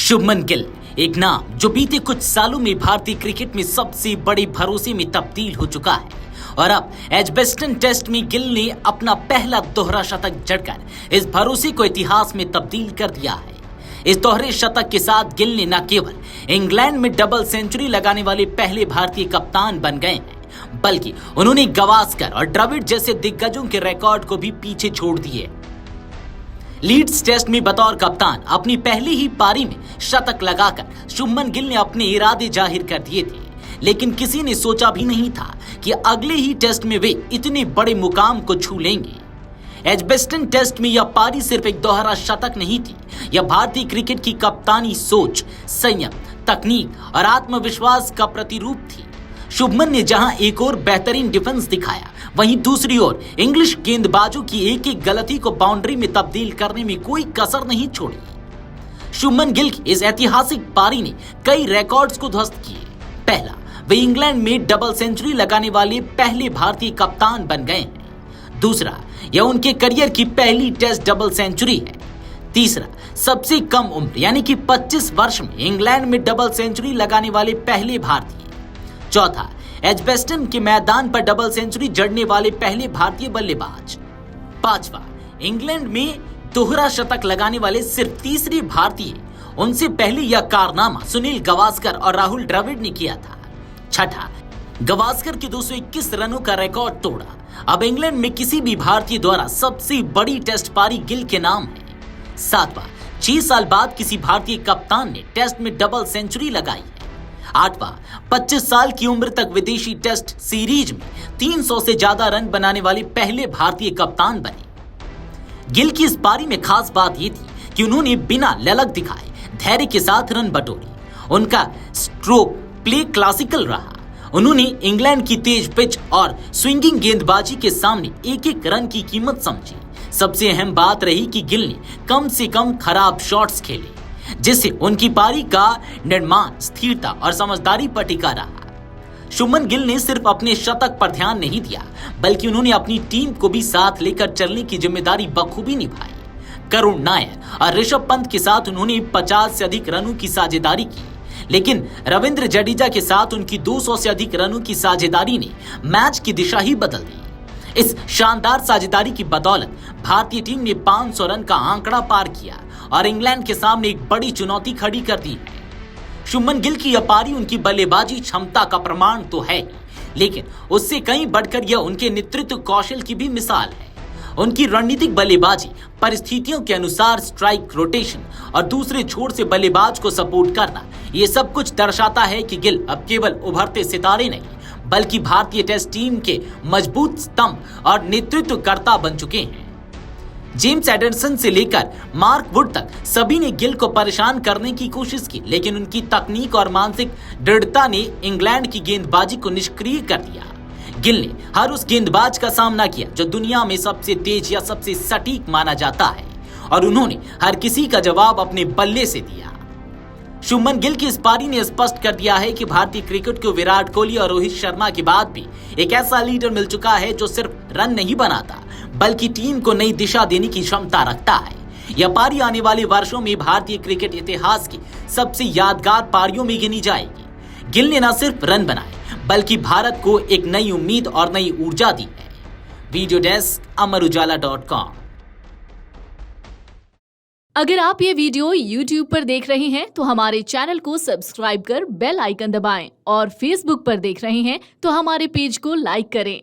शुभमन गिल एक नाम जो बीते कुछ सालों में भारतीय क्रिकेट में सबसे बड़े भरोसे में तब्दील हो चुका है और अब एजबेस्टन टेस्ट में गिल ने अपना पहला दोहरा शतक जड़कर इस भरोसे को इतिहास में तब्दील कर दिया है। इस दोहरे शतक के साथ गिल ने न केवल इंग्लैंड में डबल सेंचुरी लगाने वाले पहले भारतीय कप्तान बन गए हैं, बल्कि उन्होंने गावस्कर और द्रविड़ जैसे दिग्गजों के रिकॉर्ड को भी पीछे छोड़ दिए। लीड्स टेस्ट में बतौर कप्तान अपनी पहली ही पारी में शतक लगाकर शुभमन गिल ने अपने इरादे जाहिर कर दिए थे, लेकिन किसी ने सोचा भी नहीं था कि अगले ही टेस्ट में वे इतने बड़े मुकाम को छू लेंगे। एजबेस्टन टेस्ट में यह पारी सिर्फ एक दोहरा शतक नहीं थी, यह भारतीय क्रिकेट की कप्तानी सोच, संयम, तकनीक और आत्मविश्वास का प्रतिरूप थी। शुभमन ने जहां एक और बेहतरीन डिफेंस दिखाया, वहीं दूसरी ओर इंग्लिश गेंदबाजों की एक एक गलती को बाउंड्री में तब्दील करने में कोई कसर नहीं छोड़ी। शुभमन गिल की इस ऐतिहासिक पारी ने कई रिकॉर्ड्स को ध्वस्त किए। पहला, वे इंग्लैंड में डबल सेंचुरी लगाने वाले पहले भारतीय कप्तान बन गए हैं। दूसरा, यह उनके करियर की पहली टेस्ट डबल सेंचुरी है। तीसरा, सबसे कम उम्र यानी कि 25 वर्ष में इंग्लैंड में डबल सेंचुरी लगाने वाले पहले भारतीय। चौथा, एजबेस्टन के मैदान पर डबल सेंचुरी जड़ने वाले पहले भारतीय बल्लेबाज। पांचवा, इंग्लैंड में दोहरा शतक लगाने वाले सिर्फ तीसरे भारतीय। उनसे पहले यह कारनामा सुनील गावस्कर और राहुल द्रविड़ ने किया था। छठा, गावस्कर के 221 रनों का रिकॉर्ड तोड़ा। अब इंग्लैंड में किसी भी भारतीय द्वारा सबसे बड़ी टेस्ट पारी गिल के नाम है। सातवां, 6 साल बाद किसी भारतीय कप्तान ने टेस्ट में डबल सेंचुरी लगाई है। आठवां, 25 साल की उम्र तक विदेशी टेस्ट सीरीज में 300 से ज्यादा रन बनाने वाले पहले भारतीय कप्तान बने। गिल की इस पारी में खास बात यह थी कि उन्होंने बिना ललक दिखाए धैर्य के साथ रन बटोरी। उनका स्ट्रोक प्ले क्लासिकल रहा। उन्होंने इंग्लैंड की तेज पिच और स्विंगिंग गेंदबाजी के सामने एक एक रन की कीमत समझी। सबसे अहम बात रही कि गिल ने कम से कम खराब शॉट्स खेले, जिससे उनकी पारी का निर्माण स्थिरता और समझदारी पर टिका रहा। शुभमन गिल ने सिर्फ अपने शतक पर ध्यान नहीं दिया, बल्कि उन्होंने अपनी टीम को भी साथ लेकर चलने की जिम्मेदारी बखूबी निभाई। करुण नायर और ऋषभ पंत के साथ उन्होंने 50 से अधिक रनों की साझेदारी की, लेकिन रविंद्र जडेजा के साथ उनकी 200 से अधिक रनों की साझेदारी ने मैच की दिशा ही बदल दी। इस शानदार साझेदारी की बदौलत भारतीय टीम ने 500 रन का आंकड़ा पार किया और इंग्लैंड के सामने एक बड़ी चुनौती खड़ी कर दी है। शुभमन गिल की यह पारी उनकी बल्लेबाजी क्षमता का प्रमाण तो है ही, लेकिन उससे कहीं बढ़कर यह उनके नेतृत्व कौशल की भी मिसाल है। उनकी रणनीतिक बल्लेबाजी, परिस्थितियों के अनुसार स्ट्राइक रोटेशन और दूसरे छोर से बल्लेबाज को सपोर्ट करना, ये सब कुछ दर्शाता है कि गिल अब केवल उभरते सितारे नहीं, बल्कि भारतीय टेस्ट टीम के मजबूत स्तंभ और नेतृत्वकर्ता बन चुके हैं। जेम्स एंडरसन से लेकर मार्क वुड तक सभी ने गिल को परेशान करने की कोशिश की, लेकिन उनकी तकनीक और मानसिक दृढ़ता ने इंग्लैंड की गेंदबाजी को निष्क्रिय कर दिया। गिल ने हर उस गेंदबाज का सामना किया जो दुनिया में सबसे तेज या सबसे सटीक माना जाता है, और उन्होंने हर किसी का जवाब अपने बल्ले से दिया। शुभमन गिल की इस पारी ने स्पष्ट कर दिया है कि भारतीय क्रिकेट को विराट कोहली और रोहित शर्मा के बाद भी एक ऐसा लीडर मिल चुका है जो सिर्फ रन नहीं बनाता, बल्कि टीम को नई दिशा देने की क्षमता रखता है। यह पारी आने वाले वर्षों में भारतीय क्रिकेट इतिहास की सबसे यादगार पारियों में गिनी जाएगी। गिल ने न सिर्फ रन बनाए, बल्कि भारत को एक नई उम्मीद और नई ऊर्जा दी है। Video desk amarujala.com। अगर आप ये वीडियो YouTube पर देख रहे हैं तो हमारे चैनल को सब्सक्राइब कर बेल आइकन दबाएं, और Facebook पर देख रहे हैं तो हमारे पेज को लाइक करें।